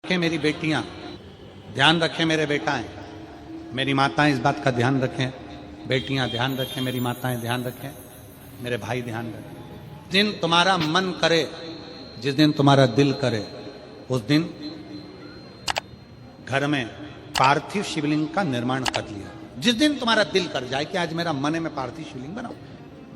रखें मेरी बेटियां, ध्यान रखें मेरे बेटाएं, मेरी माताएं इस बात का ध्यान रखें, बेटियां ध्यान रखें, मेरी माताएं ध्यान रखें, मेरे भाई ध्यान रखें। जिस दिन तुम्हारा मन करे, जिस दिन तुम्हारा दिल करे, उस दिन घर में पार्थिव शिवलिंग का निर्माण कर लिया। जिस दिन तुम्हारा दिल कर जाए कि आज मेरा मन है मैं पार्थिव शिवलिंग बनाऊं,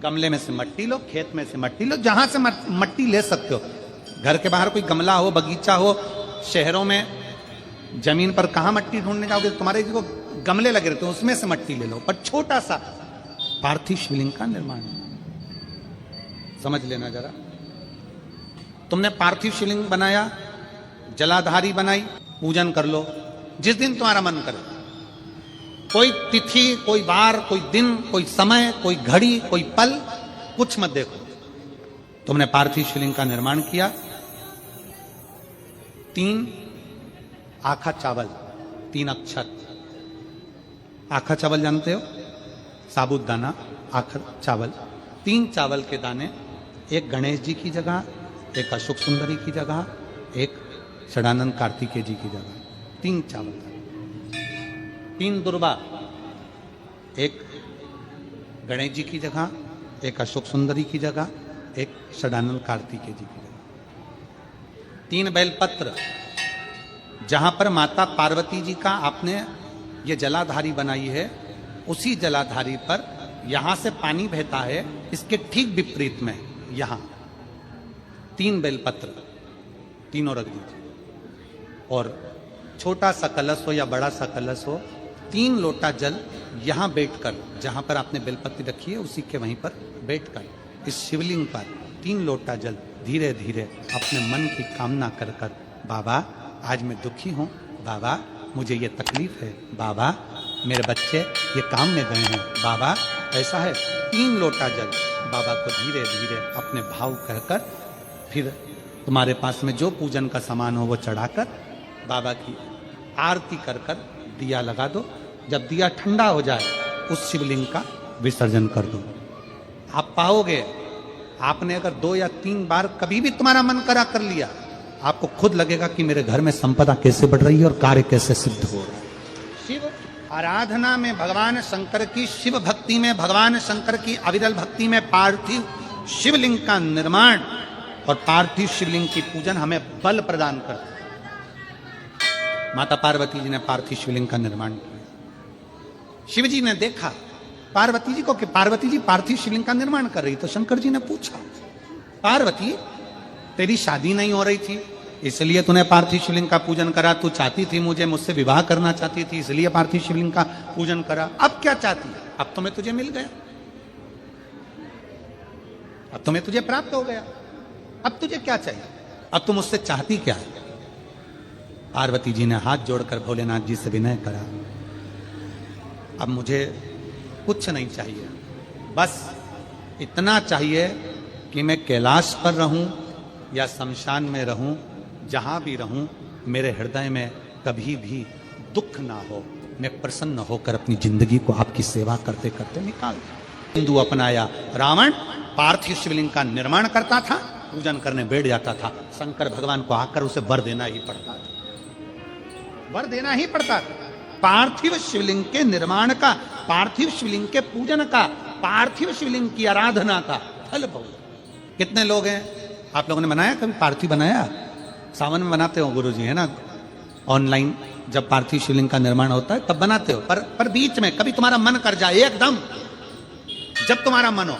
गमले में से मट्टी लो, खेत में से मट्टी लो, जहां से मट्टी ले सकते हो। घर के बाहर कोई गमला हो, बगीचा हो, शहरों में जमीन पर कहां मट्टी ढूंढने जाओगे, तुम्हारे जो गमले लगे रहते हैं उसमें से मट्टी ले लो, पर छोटा सा पार्थिव शिवलिंग का निर्माण समझ लेना जरा। तुमने पार्थिव शिवलिंग बनाया, जलाधारी बनाई, पूजन कर लो जिस दिन तुम्हारा मन करे। कोई तिथि, कोई वार, कोई दिन, कोई समय, कोई घड़ी, कोई पल कुछ मत देखो। तुमने पार्थिव शिवलिंग का निर्माण किया। 3 आखा चावल, 3 अक्षत। आखा चावल जानते हो, साबुत दाना, आखा चावल। 3 चावल के दाने, एक गणेश जी की जगह, एक अशोक सुंदरी की जगह, एक षडानंद कार्तिकेय जी की जगह। 3 चावल, 3 दुर्वा, एक गणेश जी की जगह, एक अशोक सुंदरी की जगह, एक षडानंद कार्तिकेय जी की जगह। 3 बेलपत्र, जहां पर माता पार्वती जी का आपने ये जलाधारी बनाई है, उसी जलाधारी पर यहां से पानी बहता है, इसके ठीक विपरीत में यहां 3 बेलपत्र, तीनों रख दीजिए। और छोटा सा कलश हो या बड़ा सा कलश हो, 3 लोटा जल यहां बैठकर, जहां पर आपने बेलपत्ती रखी है उसी के वहीं पर बैठकर इस शिवलिंग पर 3 लोटा जल धीरे धीरे अपने मन की कामना कर कर, बाबा आज मैं दुखी हूं, बाबा मुझे ये तकलीफ है, बाबा मेरे बच्चे ये काम में गए हैं, बाबा ऐसा है। 3 लोटा जल बाबा को धीरे धीरे अपने भाव कहकर, फिर तुम्हारे पास में जो पूजन का सामान हो वो चढ़ाकर बाबा की आरती कर कर दिया लगा दो। जब दिया ठंडा हो जाए उस शिवलिंग का विसर्जन कर दो। आप पाओगे, आपने अगर 2 या 3 बार कभी भी तुम्हारा मन करा कर लिया, आपको खुद लगेगा कि मेरे घर में संपदा कैसे बढ़ रही है और कार्य कैसे सिद्ध हो रहा है। शिव आराधना में भगवान शंकर की, शिव भक्ति में भगवान शंकर की अविरल भक्ति में पार्थिव शिवलिंग का निर्माण और पार्थिव शिवलिंग की पूजन हमें बल प्रदान करती है। माता पार्वती जी ने पार्थिव शिवलिंग का निर्माण किया। शिव जी ने देखा पार्वती जी को कि पार्वती जी पार्थिव शिवलिंग का निर्माण कर रही, तो शंकर जी ने पूछा, पार्वती तेरी शादी नहीं हो रही थी इसलिए तूने पार्थिव शिवलिंग का पूजन करा, तू चाहती थी मुझसे विवाह करना चाहती थी इसलिए पार्थिव शिवलिंग का पूजन करा, अब क्या चाहती है? अब तो मैं तुझे मिल गया, अब तो मैं तुझे प्राप्त हो गया, अब तुझे क्या चाहिए, अब तुम मुझसे चाहती क्या है? पार्वती जी ने हाथ जोड़कर भोलेनाथ जी से विनय करा, अब मुझे कुछ नहीं चाहिए, बस इतना चाहिए कि मैं कैलाश पर रहूं या शमशान में रहूं, जहां भी रहूं मेरे हृदय में कभी भी दुख ना हो, मैं प्रसन्न होकर अपनी जिंदगी को आपकी सेवा करते करते निकाल। हिंदू अपनाया, रावण पार्थिव शिवलिंग का निर्माण करता था, पूजन करने बैठ जाता था, शंकर भगवान को आकर उसे वर देना ही पड़ता था, वर देना ही पड़ता था। पार्थिव शिवलिंग के निर्माण का, पार्थिव शिवलिंग के पूजन का, पार्थिव शिवलिंग की आराधना का फल भोग। कितने लोग हैं, आप लोगों ने बनाया कभी पार्थिव? बनाया, सावन में बनाते हो गुरु जी, है ना, ऑनलाइन जब पार्थिव शिवलिंग का निर्माण होता है तब बनाते हो, पर बीच में कभी तुम्हारा मन कर जाए, एकदम जब तुम्हारा मन हो।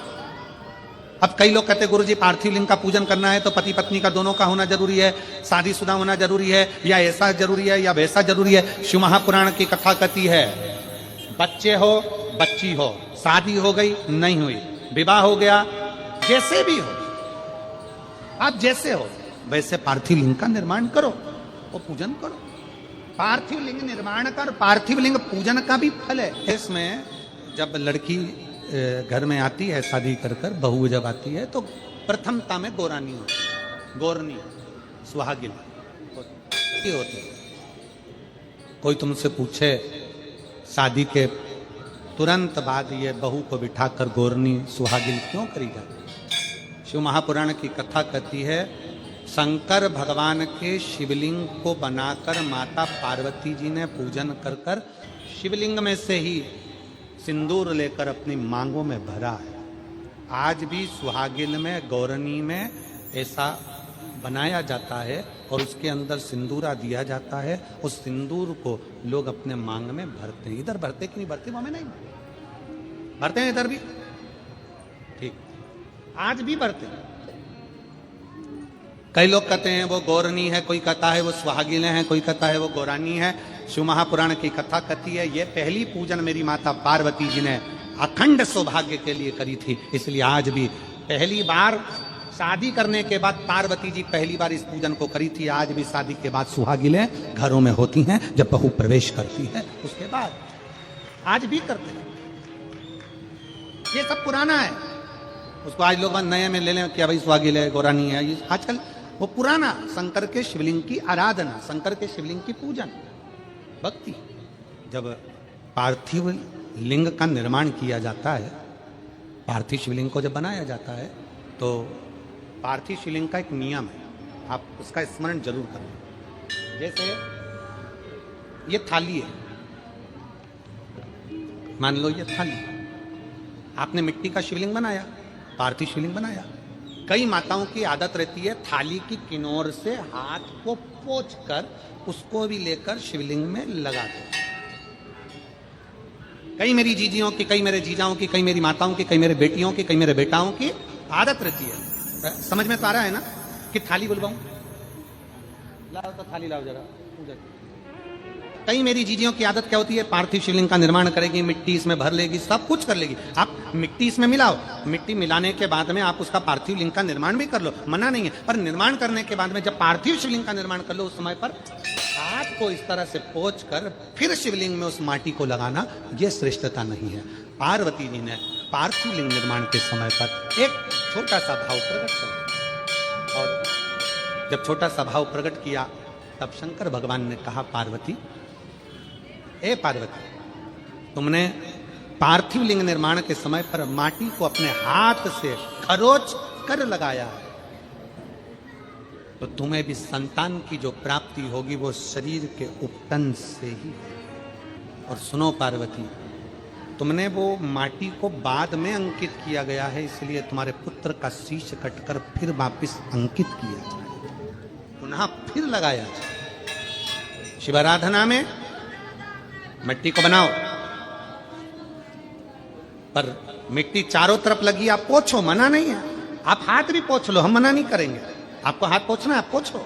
अब कई लोग कहते हैं गुरु जी पार्थिव लिंग का पूजन करना है तो पति पत्नी का दोनों का होना जरूरी है, शादीशुदा होना जरूरी है, या ऐसा जरूरी है या वैसा जरूरी है। शिव महापुराण की कथा कहती है, बच्चे हो बच्ची हो, शादी हो गई नहीं हुई, विवाह हो गया, जैसे भी हो, आप जैसे हो वैसे पार्थिव लिंग का निर्माण करो और पूजन करो। पार्थिव लिंग निर्माण कर, पार्थिव लिंग पूजन का भी फल है। इसमें जब लड़की घर में आती है शादी कर कर, बहू जब आती है तो प्रथमता में गोरानी होती है, गोरनी सुहागिन होती है। कोई तुमसे पूछे शादी के तुरंत बाद ये बहू को बिठाकर गोरनी सुहागिन क्यों करी जाती है? शिव महापुराण की कथा कहती है, शंकर भगवान के शिवलिंग को बनाकर माता पार्वती जी ने पूजन कर कर शिवलिंग में से ही सिंदूर लेकर अपनी मांगों में भरा है। आज भी सुहागिन में, गौरनी में ऐसा बनाया जाता है और उसके अंदर सिंदूरा दिया जाता है। उस सिंदूर को लोग अपने मांग में भरते हैं। इधर भरते कि नहीं भरते वो हमें नहीं भरते हैं, इधर भी ठीक, आज भी भरते हैं। कई लोग कहते हैं वो गौरनी है, कोई कहता है वो सुहागिन है, कोई कहता है वो गौरानी है। शिव महापुराण की कथा कहती है ये पहली पूजन मेरी माता पार्वती जी ने अखंड सौभाग्य के लिए करी थी, इसलिए आज भी पहली बार शादी करने के बाद पार्वती जी पहली बार इस पूजन को करी थी। आज भी शादी के बाद सुहागिनें घरों में होती हैं, जब बहू प्रवेश करती है उसके बाद आज भी करते हैं। ये सब पुराना है, उसको आज लोग नए में ले लें कि भाई सुहागिन है, गौरानी है। ये आजकल वो पुराना शंकर के शिवलिंग की आराधना, शंकर के शिवलिंग की पूजन, भक्ति। जब पार्थिव लिंग का निर्माण किया जाता है, पार्थिव शिवलिंग को जब बनाया जाता है तो पार्थिव शिवलिंग का एक नियम है, आप उसका स्मरण जरूर करें। जैसे ये थाली है, मान लो ये थाली, आपने मिट्टी का शिवलिंग बनाया, पार्थिव शिवलिंग बनाया। कई माताओं की आदत रहती है थाली की किनार से हाथ को पोंछकर उसको भी लेकर शिवलिंग में लगा दो। कई मेरी जीजियों की, कई मेरे जीजाओं की, कई मेरी माताओं की, कई मेरे बेटियों की, कई मेरे बेटाओं की आदत रहती है। समझ में तो आ रहा है ना कि थाली बुलवाऊं? लाओ तो थाली लाओ जरा। कई मेरी जीजियों की आदत क्या होती है, पार्थिव शिवलिंग का निर्माण करेगी, मिट्टी इसमें भर लेगी, सब कुछ कर लेगी। आप मिट्टी इसमें मिलाओ, मिट्टी मिलाने के बाद में आप उसका पार्थिव लिंग का निर्माण भी कर लो, मना नहीं है। पर निर्माण करने के बाद में जब पार्थिव शिवलिंग का निर्माण कर लो, उस समय पर हाथ को इस तरह से पोंछ कर फिर शिवलिंग में उस माटी को लगाना, यह श्रेष्ठता नहीं है। पार्वती जी ने पार्थिव लिंग निर्माण के समय पर एक छोटा सा भाव प्रकट किया, और जब छोटा सा भाव प्रकट किया तब शंकर भगवान ने कहा, पार्वती, ए पार्वती, तुमने पार्थिव लिंग निर्माण के समय पर माटी को अपने हाथ से खरोच कर लगाया है, तो तुम्हें भी संतान की जो प्राप्ति होगी वो शरीर के उपटन से ही। और सुनो पार्वती, तुमने वो माटी को बाद में अंकित किया गया है, इसलिए तुम्हारे पुत्र का शीश कटकर फिर वापिस अंकित किया जाए, पुनः फिर लगाया जाए। शिवाराधना में मिट्टी को बनाओ, पर मिट्टी चारों तरफ लगी, आप पोछो, मना नहीं है। आप हाथ भी पोछ लो, हम मना नहीं करेंगे। आपको हाथ पोछना है, आप पोछो,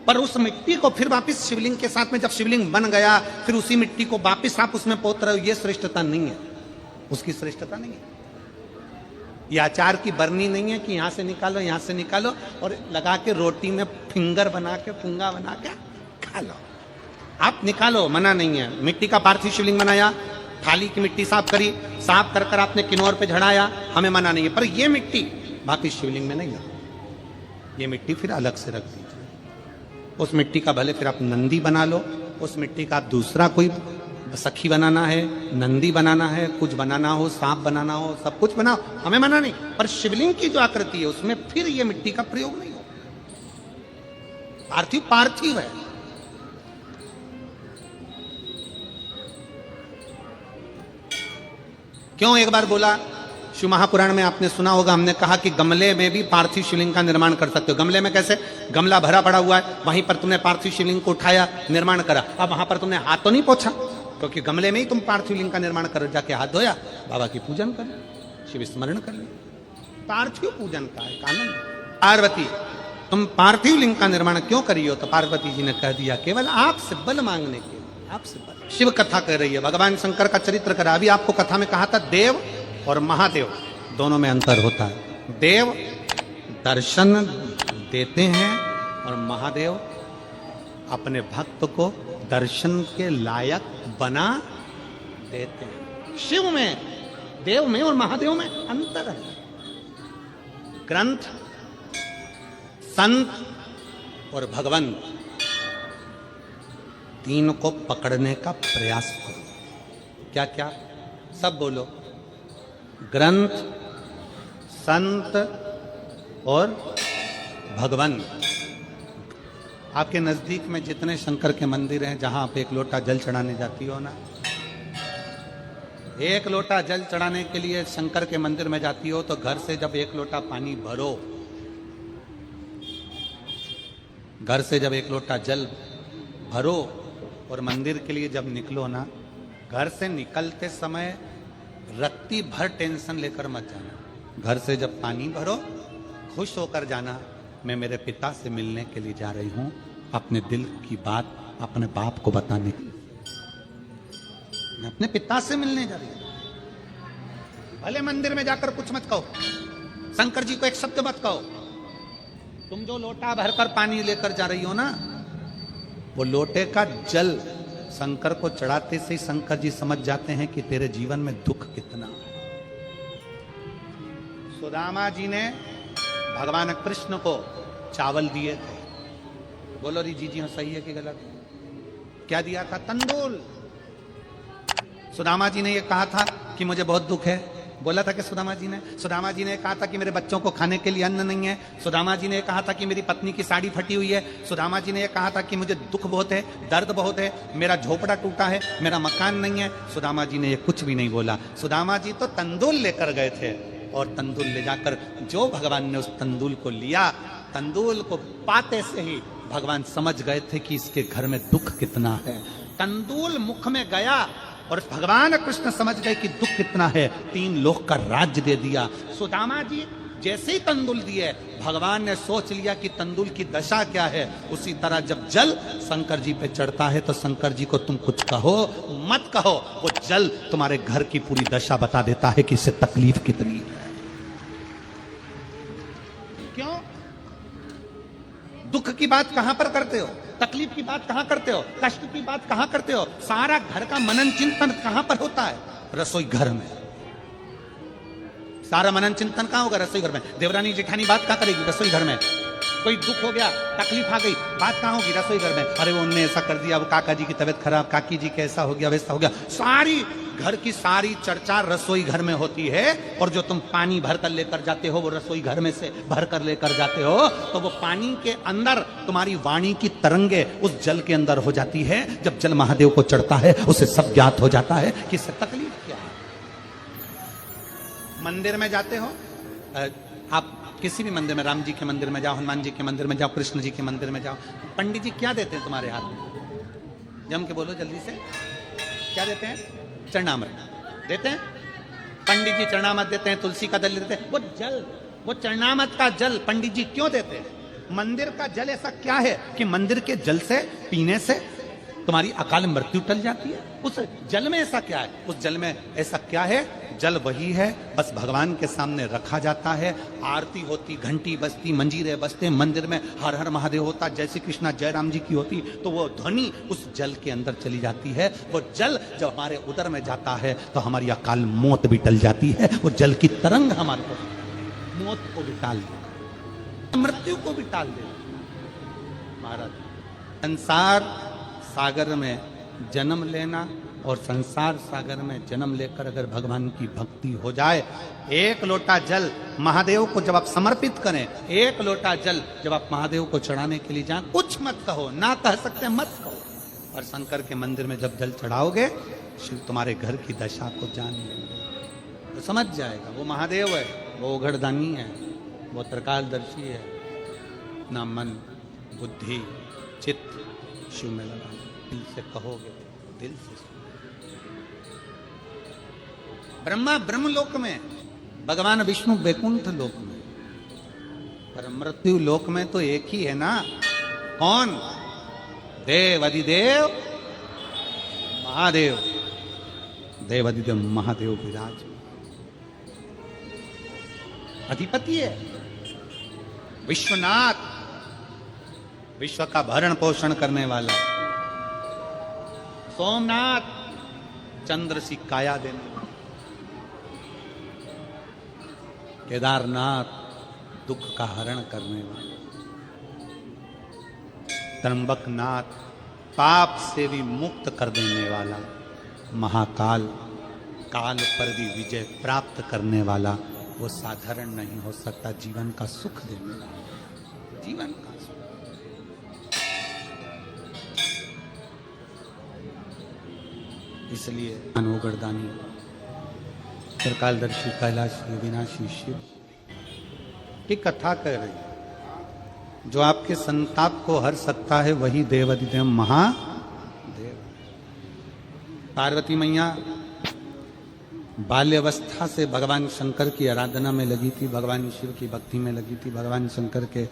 पर उस मिट्टी को फिर वापस शिवलिंग के साथ में, जब शिवलिंग बन गया फिर उसी मिट्टी को वापस आप उसमें पोत रहे हो, ये श्रेष्ठता नहीं है, उसकी श्रेष्ठता नहीं है। ये अचार की बरनी नहीं है कि यहां से निकालो, यहां से निकालो और लगा के रोटी में फिंगर बना के, पुंगा बना के खा लो। आप निकालो, मना नहीं है। मिट्टी का पार्थिव शिवलिंग बनाया, थाली की मिट्टी साफ करी, साफ कर कर आपने किन्नौर पे झड़ाया, हमें मना नहीं है। पर ये मिट्टी वापिस शिवलिंग में नहीं है, ये मिट्टी फिर अलग से रख दीजिए। उस मिट्टी का भले फिर आप नंदी बना लो, उस मिट्टी का आप दूसरा कोई सखी बनाना है, नंदी बनाना है, कुछ बनाना हो, सांप बनाना हो, सब कुछ बनाओ, हमें मना नहीं। पर शिवलिंग की जो आकृति है उसमें फिर ये मिट्टी का प्रयोग नहीं हो। पार्थिव पार्थिव है। क्यों एक बार बोला, शिव महापुराण में आपने सुना होगा, हमने कहा कि गमले में भी पार्थिव शिवलिंग का निर्माण कर सकते हो। गमले में कैसे? गमला भरा पड़ा हुआ है, वहीं पर तुमने पार्थिव शिवलिंग को उठाया, निर्माण करा। अब वहां पर तुमने हाथ तो नहीं पोछा, क्योंकि गमले में ही तुम पार्थिव लिंग का निर्माण कर, जाके हाथ धोया, बाबा की पूजन कर, शिव स्मरण कर लिया। पार्थिव पूजन का एक आनंद। पार्वती, तुम पार्थिव लिंग का निर्माण क्यों करी हो? तो पार्वती जी ने कह दिया, केवल आपसे बल मांगने के लिए, आपसे बल। शिव कथा कह रही है, भगवान शंकर का चरित्र करा। अभी आपको कथा में कहा था देव और महादेव दोनों में अंतर होता है। देव दर्शन देते हैं और महादेव अपने भक्त को दर्शन के लायक बना देते हैं। शिव में, देव में और महादेव में अंतर है। ग्रंथ, संत और भगवान, तीन को पकड़ने का प्रयास करो। क्या क्या? सब बोलो। ग्रंथ, संत और भगवान, आपके नजदीक में जितने शंकर के मंदिर हैं, जहां आप एक लोटा जल चढ़ाने जाती हो ना, एक लोटा जल चढ़ाने के लिए शंकर के मंदिर में जाती हो, तो घर से जब एक लोटा पानी भरो, घर से जब एक लोटा जल भरो और मंदिर के लिए जब निकलो ना, घर से निकलते समय रत्ती भर टेंशन लेकर मत जाना। घर से जब पानी भरो, खुश होकर जाना, मैं मेरे पिता से मिलने के लिए जा रही हूं, अपने दिल की बात अपने बाप को बताने के लिए, मैं अपने पिता से मिलने जा रही हूं। भले मंदिर में जाकर कुछ मत कहो, शंकर जी को एक शब्द मत कहो, तुम जो लोटा भरकर पानी लेकर जा रही हो ना, वो लोटे का जल शंकर को चढ़ाते से ही शंकर जी समझ जाते हैं कि तेरे जीवन में दुख कितना है। सुदामा जी ने भगवान कृष्ण को चावल दिए थे, बोलो री जी हाँ सही है कि गलत? क्या दिया था? तंदूल। सुदामा जी ने ये कहा था कि मुझे बहुत दुख है, बोला था कि सुदामा जी ने कहा था कि मेरे बच्चों को खाने के लिए अन्न नहीं है, सुदामा जी ने कहा था कि मेरी पत्नी की साड़ी फटी हुई है, सुदामा जी ने कहा था कि मुझे दुख बहुत है, दर्द बहुत है, मेरा झोपड़ा टूटा है, मेरा मकान नहीं है। सुदामा जी ने ये कुछ भी नहीं बोला। सुदामा जी तो तंदूल लेकर गए थे, और तंदूल ले जाकर जो भगवान ने उस तंदूल को लिया, तंदूल को पाते से ही भगवान समझ गए थे कि इसके घर में दुख कितना है। तंदूल मुख में गया और भगवान कृष्ण समझ गए कि दुख कितना है, 3 लोक का राज्य दे दिया। सुदामा जी जैसे ही तंदूल दिए, भगवान ने सोच लिया कि तंदूल की दशा क्या है। उसी तरह जब जल शंकर जी पे चढ़ता है, तो शंकर जी को तुम कुछ कहो मत कहो, वो जल तुम्हारे घर की पूरी दशा बता देता है कि इससे तकलीफ कितनी है। क्यों? दुख की बात कहां पर करते हो, तकलीफ की बात कहां करते हो, कष्ट की बात कहां करते हो? सारा घर का मनन चिंतन कहां पर होता है? रसोई घर में। सारा मनन चिंतन कहां होगा? रसोई घर में। देवरानी जेठानी बात कहां करेगी? रसोई घर में। कोई दुख हो गया, तकलीफ आ गई, बात कहां होगी? रसोई घर में। अरे वो उनने ऐसा कर दिया, वो काका जी की तबीयत खराब, काकी जी कैसा हो गया, वैसा हो गया। सारी घर की सारी चर्चा रसोई घर में होती है। और जो तुम पानी भर कर लेकर जाते हो, वो रसोई घर में से भर कर लेकर जाते हो, तो वो पानी के अंदर तुम्हारी वाणी की तरंगे उस जल के अंदर हो जाती है। जब जल महादेव को चढ़ता है, उसे सब ज्ञात हो जाता है कि इससे तकलीफ क्या है। मंदिर में जाते हो आप, किसी भी मंदिर में, राम जी के मंदिर में जाओ, हनुमान जी के मंदिर में जाओ, कृष्ण जी के मंदिर में जाओ, पंडित जी क्या देते हैं तुम्हारे हाथ में? जम के बोलो जल्दी से, क्या देते हैं? चरणामृत देते हैं। पंडित जी चरणामृत देते हैं, तुलसी का दल देते हैं। वो जल, वो चरणामृत का जल पंडित जी क्यों देते हैं? मंदिर का जल ऐसा क्या है कि मंदिर के जल से पीने से तुम्हारी अकाल मृत्यु टल जाती है? उस जल में ऐसा क्या है? उस जल में ऐसा क्या है? जल वही है, बस भगवान के सामने रखा जाता है, आरती होती, घंटी बजती, मंजीरे बजते, मंदिर में हर हर महादेव होता, जय श्री कृष्णा जय राम जी की होती, तो वो ध्वनि उस जल के अंदर चली जाती है। वो जल जब हमारे उदर में जाता है, तो हमारी अकाल मौत भी टल जाती है। वो जल की तरंग हमारे मौत को भी टाल दे, मृत्यु को भी टाल दे। महाराज, संसार सागर में जन्म लेना और संसार सागर में जन्म लेकर अगर भगवान की भक्ति हो जाए, एक लोटा जल महादेव को जब आप समर्पित करें, एक लोटा जल जब आप महादेव को चढ़ाने के लिए जाएं, कुछ मत कहो, ना कह सकते मत कहो। और शंकर के मंदिर में जब जल चढ़ाओगे, शिव तुम्हारे घर की दशा को जान लेंगे, तो समझ जाएगा वो महादेव है, वो उघड़दानी है, वो त्रिकालदर्शी है। ना मन बुद्धि चित्त शिव में लगा, दिल से कहोगे, दिल से। ब्रह्मा ब्रह्मलोक में, भगवान विष्णु वैकुंठ लोक में, पर मृत्यु लोक में तो एक ही है ना। कौन? देव अधिदेव महादेव। देव अधिदेव महादेव विराज, अधिपति है, विश्वनाथ, विश्व का भरण पोषण करने वाला। सोमनाथ, चंद्र सी काया देने। केदारनाथ, दुख का हरण करने वाला। त्र्यंबकनाथ, पाप से भी मुक्त कर देने वाला। महाकाल, काल पर भी विजय प्राप्त करने वाला। वो साधारण नहीं हो सकता, जीवन का सुख देने वाला, जीवन का सुख। इसलिए अनोगरदानी त्रिकालदर्शी कैलाशी विनाशी शिव की कथा कर रही है। जो आपके संताप को हर सकता है वही देवाधिदेव महादेव। पार्वती मैया बाल्यावस्था से भगवान शंकर की आराधना में लगी थी, भगवान शिव की भक्ति में लगी थी, भगवान शंकर के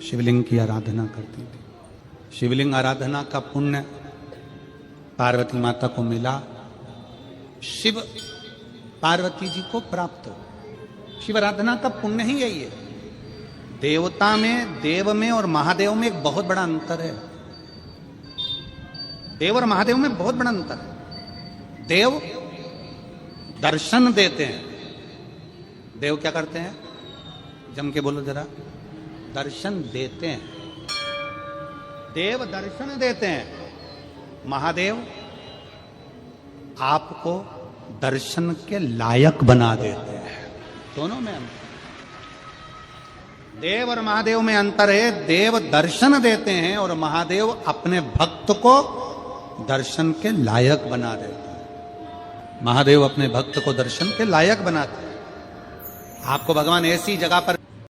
शिवलिंग की आराधना करती थी। शिवलिंग आराधना का पुण्य पार्वती माता को मिला, शिव पार्वती जी को प्राप्त हो। शिव आराधना का पुण्य ही यही है। देवता में, देव में और महादेव में एक बहुत बड़ा अंतर है। देव और महादेव में बहुत बड़ा अंतर है। देव दर्शन देते हैं। देव क्या करते हैं? जम के बोलो जरा। दर्शन देते हैं। देव दर्शन देते हैं। महादेव आपको दर्शन के लायक बना देते हैं। दोनों में अंतर। देव और महादेव में अंतर है। देव दर्शन देते हैं और महादेव अपने भक्त को दर्शन के लायक बना देते हैं। महादेव अपने भक्त को दर्शन के लायक बनाते हैं। आपको भगवान ऐसी जगह पर